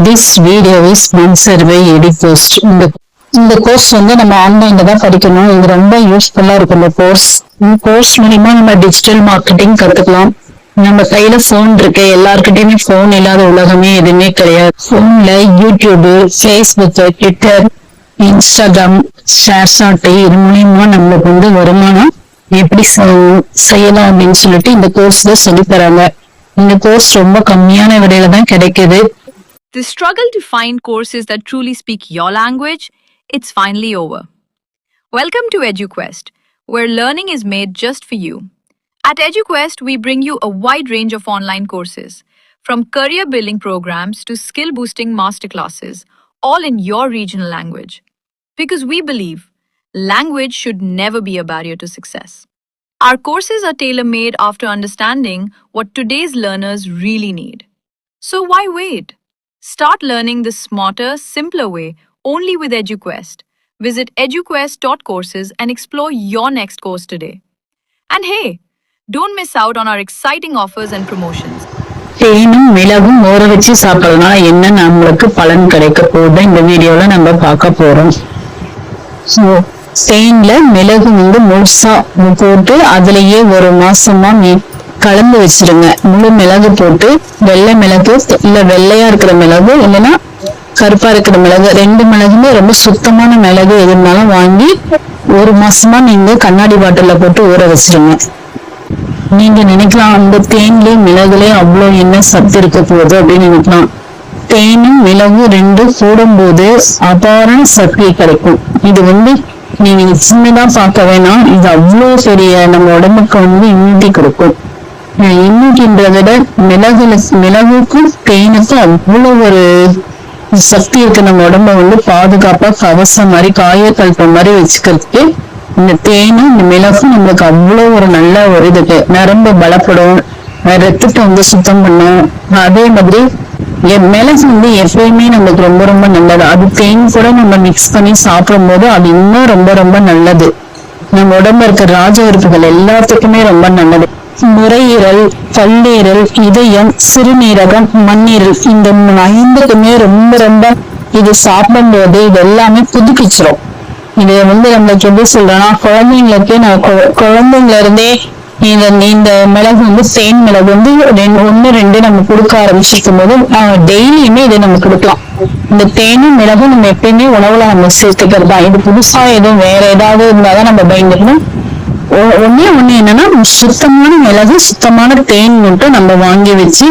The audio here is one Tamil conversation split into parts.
This video is sponsored by EduPost. இந்த கோர்ஸ் நம்ம ஆன்லைன்ல தான் படிக்கணும். இது ரொம்ப யூஸ்ஃபுல்லா இருக்கும். இந்த கோர்ஸ் மூலமா நம்ம டிஜிட்டல் மார்க்கெட்டிங் கத்துக்கலாம். நம்ம கையில போன் இருக்கு, எல்லார்கிட்டயுமே போன் இல்லாத உலகமே எதுவுமே கிடையாது. போன்ல YouTube, Facebook, Twitter, Instagram, ShareChat இது மூலியமா நம்மளுக்கு வருமானம் எப்படி செய்யலாம் அப்படின்னு சொல்லிட்டு இந்த கோர்ஸ்ல சொல்லி தராங்க. இந்த கோர்ஸ் ரொம்ப கம்மியான விலையில தான் கிடைக்குது. The struggle to find courses that truly speak your language, it's finally over. Welcome to EduQuest, where learning is made just for you. At EduQuest, we bring you a wide range of online courses, from career building programs to skill boosting masterclasses, all in your regional language. Because we believe language should never be a barrier to success. Our courses are tailor-made after understanding what today's learners really need. So why wait? Start learning the smarter, simpler way only with EduQuest. Visit eduquest.courses and explore your next course today. And hey, don't miss out on our exciting offers and promotions. தேனும் மிளகும் ஊற வச்சு சாப்பிடறதுனால என்ன நம்மளுக்கு பலன் கிடைக்க போகுது இந்த வீடியோல நம்ம பார்க்க போறோம். தேன்ல மிளகு முழுசா போட்டு அதுலயே ஒரு மாசமா கலந்து வச்சிருங்க. முழு மிளகு போட்டு வெள்ளை மிளகு இல்ல வெள்ளையா இருக்கிற மிளகு இல்லைன்னா கருப்பா இருக்கிற மிளகு, ரெண்டு மிளகுமே ரொம்ப சுத்தமான மிளகு எதுனாலும் வாங்கி ஒரு மாசமா நீங்க கண்ணாடி பாட்டில போட்டு ஊற வச்சிருங்க. நீங்க நினைக்கலாம் அந்த தேன்லயே மிளகுலயே அவ்வளவு என்ன சத்து இருக்க போகுது அப்படின்னு நினைக்கலாம். தேனும் மிளகு ரெண்டும் கூடும் போது அபார சக்தி கிடைக்கும். இது நீங்க சின்னதா பார்க்க வேணாம், இது அவ்வளவு பெரிய நம்ம உடம்புக்கு இம்யூனிட்டி கொடுக்கும். இம்யூனிட்டின்றத விட மிளகுக்கும் தேனுக்கும் அவ்வளவு ஒரு சக்தி இருக்கு. நம்ம உடம்ப பாதுகாப்பா கவசம் மாதிரி காயக்கல்ப மாதிரி வச்சுக்கிறதுக்கு இந்த தேனும் இந்த மிளகும் நம்மளுக்கு அவ்வளவு ஒரு நல்ல ஒரு இதுக்கு நரம்பு பலப்படும், ரத்தத்தை சுத்தம் பண்ணும். அதே மாதிரி மிளகு எப்பயுமே நம்மளுக்கு ரொம்ப ரொம்ப நல்லது. அது தேன் கூட நம்ம மிக்ஸ் பண்ணி சாப்பிடும் போது அது இன்னும் ரொம்ப ரொம்ப நல்லது. நம்ம உடம்புல இருக்க ராஜ உறுப்புகள் எல்லாத்துக்குமே ரொம்ப நல்லது. நுரையீரல், கல்லீரல், இதயம், சிறுநீரகம், மண்ணீரல் இந்த 5க்குமே ரொம்ப ரொம்ப இது சாப்பிடும் போது இது எல்லாமே புதுப்பிச்சிரும். இது நம்மளுக்கு எப்படி சொல்றோம்னா குழந்தைங்களுக்கு குழந்தைங்கள இருந்தே இந்த மிளகு தேன் மிளகு 1-2 நம்ம கொடுக்க ஆரம்பிச்சிருக்கும் போது டெய்லியுமே இதை நம்ம கொடுக்கலாம். இந்த தேனும் மிளகும் நம்ம எப்பயுமே உணவுல நம்ம சேர்த்துக்கிறது தான். இது புதுசா எதுவும் வேற ஏதாவது இருந்தாதான் நம்ம பயந்துக்கணும். ஒண்ணு என்னன்னா சுத்தமான மிளகு சுத்தமான தேன் மட்டும் நம்ம வாங்கி வச்சு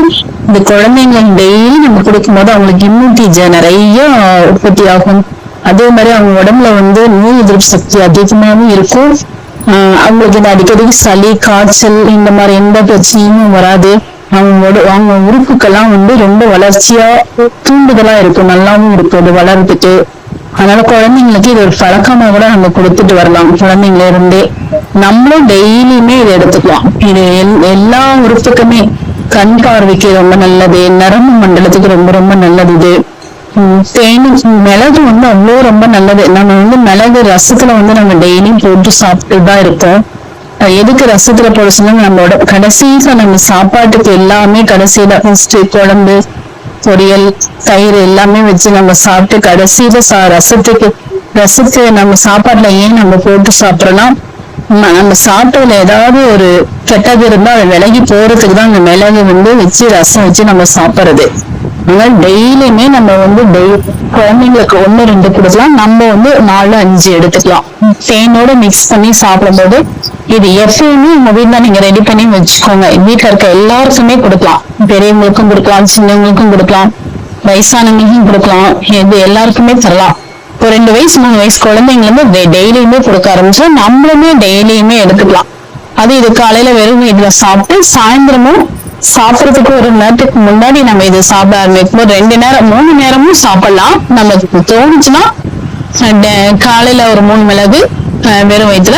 இந்த குழந்தைங்களுக்கு டெய்லி நம்ம கொடுக்கும் போது அவங்களுக்கு இம்யூனிட்டி நிறைய உற்பத்தி ஆகும். அதே மாதிரி அவங்க உடம்புல நோய் எதிர்ப்பு சக்தி அதிகமாகவும் இருக்கும். அவங்களுக்கு அடிக்கடி சளி, காய்ச்சல் இந்த மாதிரி எந்த பிரச்சனையும் வராது. அவங்க உறுப்புக்கெல்லாம் ரொம்ப வளர்ச்சியா தூண்டுதலா இருக்கும், நல்லாவும் இருக்கும் அது வளர்றதுக்கு. அதனால குழந்தைங்களுக்கு இது ஒரு பழக்கமா கூட நம்ம கொடுத்துட்டு வரலாம். குழந்தைங்கள இருந்தே நம்மளும் டெய்லியுமே இதை எடுத்துக்கலாம். இது எல்லா உறுப்புக்குமே கண் பார்வைக்கு ரொம்ப நல்லது, நரம்பு மண்டலத்துக்கு ரொம்ப ரொம்ப நல்லது. இது மிளகு அவ்வளோ ரொம்ப நல்லது. நம்ம மிளகு ரசத்துல நம்ம டெய்லியும் போட்டு சாப்பிட்டுதான் இருக்கோம். எதுக்கு ரசத்துல போட சொன்னா நம்மளோட கடைசியில நம்ம சாப்பாட்டுக்கு எல்லாமே கடைசியில குழம்பு, பொரியல், தயிர் எல்லாமே வச்சு நம்ம சாப்பிட்டு கடைசியில ரசத்துக்கு நம்ம சாப்பாட்டுல ஏன் நம்ம போட்டு சாப்பிடறோம்னா நம்ம சாப்பிட்டதுல ஏதாவது ஒரு கெட்டது இருந்தா அதை விலகி போறதுக்கு தான் அந்த மிளகு வச்சு ரசம் வச்சு நம்ம சாப்பிடுறது. அதனால டெய்லியுமே நம்ம குழந்தைங்களுக்கு 1-2 கொடுக்கலாம், நம்ம 4-5 எடுத்துக்கலாம். தேனோட மிக்ஸ் பண்ணி சாப்பிடும் போது இது எப்பயுமே உங்க வீட்டுல நீங்க ரெடி பண்ணி வச்சுக்கோங்க. வீட்டுல இருக்க எல்லாருக்குமே கொடுக்கலாம், பெரியவங்களுக்கும் கொடுக்கலாம், சின்னவங்களுக்கும் கொடுக்கலாம், வயசானவங்களுக்கும் கொடுக்கலாம், இது எல்லாருக்குமே தரலாம். இப்போ 2 வயசு 3 வயசு குழந்தைங்க டெய்லியுமே கொடுக்க ஆரம்பிச்சா நம்மளுமே டெய்லியுமே எடுத்துக்கலாம். அது இது காலையில வெறும் வீட்டுல சாப்பிட்டு சாயந்தரமும் சாப்பிடறதுக்கு 1 நேரத்துக்கு முன்னாடி நம்ம இது சாப்பிட ஆரம்பிக்கும் 2 நேரம் 3 நேரமும் சாப்பிடலாம். நமக்கு தோணுச்சுன்னா காலையில ஒரு 3 மிளகு வெறும் வயிற்றுல,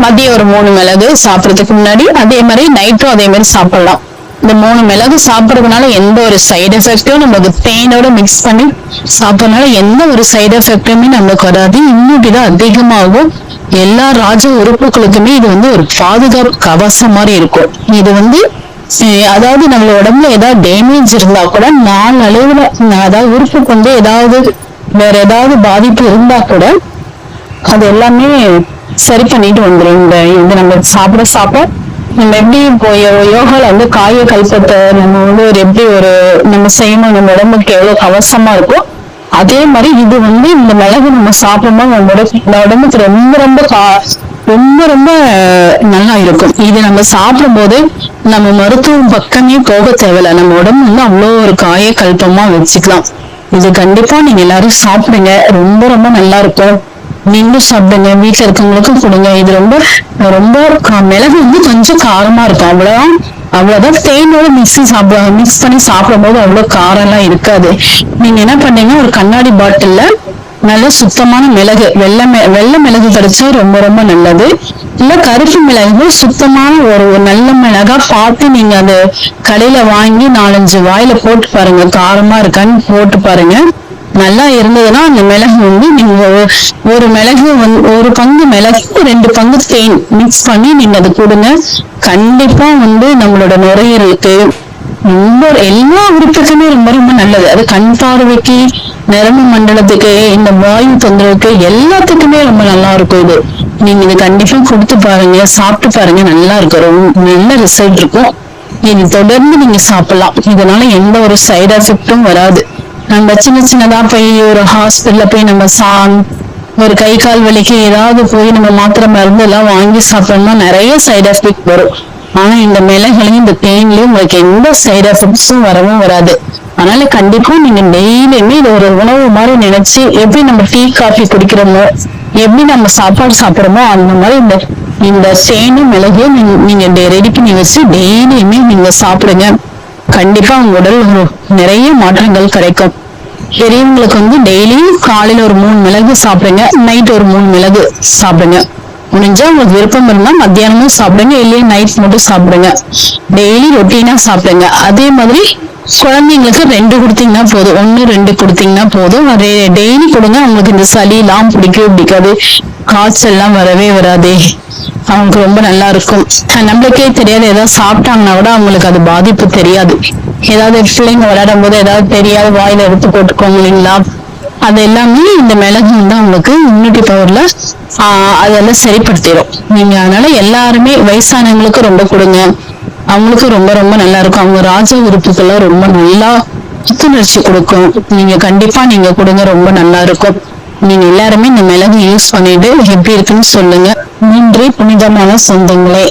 மதியம் ஒரு 3 மிளகு சாப்பிடறதுக்கு முன்னாடி, அதே மாதிரி நைட்டும் அதே மாதிரி சாப்பிடலாம். இந்த 3 மிளகு சாப்பிடறதுனால எந்த ஒரு சைடு எஃபெக்டும் நமக்கு தேனோட மிக்ஸ் பண்ணி சாப்பிடறதுனால எந்த ஒரு சைடு எஃபெக்டுமே நமக்கு வராது. இம்யூனிட்டி தான் அதிகமாகும். எல்லா ராஜ உறுப்புகளுக்குமே இது ஒரு பாதுகாப்பு கவசம் மாதிரி இருக்கும். இது அதாவது நம்ம உடம்புல ஏதாவது டேமேஜ் இருந்தா கூட நாளடைவுல அதாவது உறுப்புக்கு வந்து ஏதாவது வேற ஏதாவது பாதிப்பு இருந்தா கூட அது எல்லாமே சரி பண்ணிட்டு வந்துடும். இது நம்ம சாப்பிட நம்ம எப்படி இப்போ யோகால வந்து காய கல்பத்தை நம்ம வந்து எப்படி நம்ம செய்யணும், நம்ம உடம்புக்கு எவ்வளவு கவசமா இருக்கோ அதே மாதிரி இது வந்து இந்த மிளகு நம்ம சாப்பிடும்போது நம்ம உடம்புக்கு ரொம்ப ரொம்ப ரொம்ப ரொம்ப நல்லா இருக்கும். இது நம்ம சாப்பிடும் போது நம்ம மருத்துவம் பக்கமே போக தேவையில்ல, நம்ம உடம்பு வந்து அவ்வளோ ஒரு காய கல்பமா வச்சுக்கலாம். இது கண்டிப்பா நீங்க எல்லாரும் சாப்பிடுங்க, ரொம்ப ரொம்ப நல்லா இருக்கும். நீங்களும் சாப்பிடுங்க, வீட்டுல இருக்கவங்களுக்கும் கொடுங்க. இது ரொம்ப ரொம்ப மிளகு வந்து கொஞ்சம் காரமா இருக்கும், அவ்வளவுதான். தேனோட மிக்ஸ் பண்ணி சாப்பிடும் போது அவ்வளவு காரம் எல்லாம் இருக்காது. நீங்க என்ன பண்ணீங்க, ஒரு கண்ணாடி பாட்டில்ல நல்ல சுத்தமான மிளகு, வெள்ளை மிளகு கிடைச்சா ரொம்ப ரொம்ப நல்லது. இல்ல கருப்பு மிளகு சுத்தமான ஒரு நல்ல மிளகா பார்த்து நீங்க அந்த கடையில வாங்கி 4-5 வாயில போட்டு பாருங்க, காரமா இருக்கான்னு போட்டு பாருங்க. நல்லா இருந்ததுன்னா அந்த மிளகு வந்து நீங்க ஒரு மிளகு ஒரு பங்கு மிளகு 2 பங்கு தேன் மிக்ஸ் பண்ணி நீங்க அதை கொடுங்க. கண்டிப்பா வந்து நம்மளோட நுரையீரலுக்கு ரொம்ப எல்லா உறுப்புக்குமே ரொம்ப ரொம்ப நல்லது. அது கண் பார்வைக்கு, நரம்பு மண்டலத்துக்கு, இந்த வாயு தொந்தரவுக்கு எல்லாத்துக்குமே ரொம்ப நல்லா இருக்கும். இது நீங்க இது கண்டிப்பா கொடுத்து பாருங்க, சாப்பிட்டு பாருங்க, நல்லா இருக்கும், ரொம்ப நல்ல ரிசல்ட் இருக்கும். இது தொடர்ந்து நீங்க சாப்பிடலாம், இதனால எந்த ஒரு சைடு எஃபெக்டும் வராது. நம்ம சின்னதா போய் ஒரு ஹாஸ்பிட்டல்ல போய் நம்ம ஒரு கை கால் வலிக்கு ஏதாவது போய் நம்ம மாத்திரை மருந்து எல்லாம் வாங்கி சாப்பிட்டோம்னா நிறைய சைடு எஃபெக்ட் வரும். ஆனா இந்த மிளகுலையும் இந்த தேன்லயும் உங்களுக்கு எந்த சைடு எஃபெக்ட்ஸும் வரவும் வராது. அதனால கண்டிப்பா நீங்க டெய்லியுமே இது ஒரு உணவு மாதிரி நினைச்சு, எப்படி நம்ம டீ காஃபி குடிக்கிறோமோ, எப்படி நம்ம சாப்பாடு சாப்பிடுறோமோ அந்த மாதிரி இந்த தேனும் மிளகையும் நீங்க ரெடி பண்ணி வச்சு டெய்லியுமே நீங்க சாப்பிடுங்க. கண்டிப்பா உங்க உடல் நிறைய மாற்றங்கள் கிடைக்கும். பெரியவங்களுக்கு வந்து டெய்லி காலையில ஒரு 3 மிளகு சாப்பிடுங்க, நைட் ஒரு 3 மிளகு சாப்பிடுங்க. முடிஞ்சா உங்களுக்கு விருப்பம் இருந்தா மத்தியானமும் சாப்பிடுங்க, இல்லையா நைட் மட்டும் சாப்பிடுங்க. டெய்லி ரொட்டீனா சாப்பிடுங்க. அதே மாதிரி குழந்தைங்களுக்கு 2 கொடுத்தீங்கன்னா போதும், 1-2 கொடுத்தீங்கன்னா போதும். டெய்லி கொடுங்க. அவங்களுக்கு இந்த சளி எல்லாம் பிடிக்காது, காய்ச்சல் எல்லாம் வரவே வராதே, அவங்களுக்கு ரொம்ப நல்லா இருக்கும். நம்மளுக்கே தெரியாது, ஏதாவது சாப்பிட்டாங்கன்னா கூட அவங்களுக்கு அது பாதிப்பு தெரியாது. ஏதாவது பிள்ளைங்க விளையாடும் போது ஏதாவது தெரியாது வாயில எடுத்து போட்டுக்கோங்க இல்லைங்களா, அது எல்லாமே இந்த மிளகு வந்து அவங்களுக்கு இம்யூனிட்டி பவர்ல அதெல்லாம் சரிப்படுத்திடும். நீங்க அதனால எல்லாருமே வயசானவங்களுக்கு ரொம்ப கொடுங்க, அவங்களுக்கு ரொம்ப ரொம்ப நல்லா இருக்கும். அவங்க ராஜ உறுப்புக்கெல்லாம் ரொம்ப நல்லா புத்துணர்ச்சி கொடுக்கும். நீங்க கண்டிப்பா நீங்க கொடுங்க, ரொம்ப நல்லா இருக்கும். நீங்க எல்லாருமே இந்த மிளகு யூஸ் பண்ணிட்டு எப்படி இருக்குன்னு சொல்லுங்க. நன்றி புனிதமான சொந்தங்களே.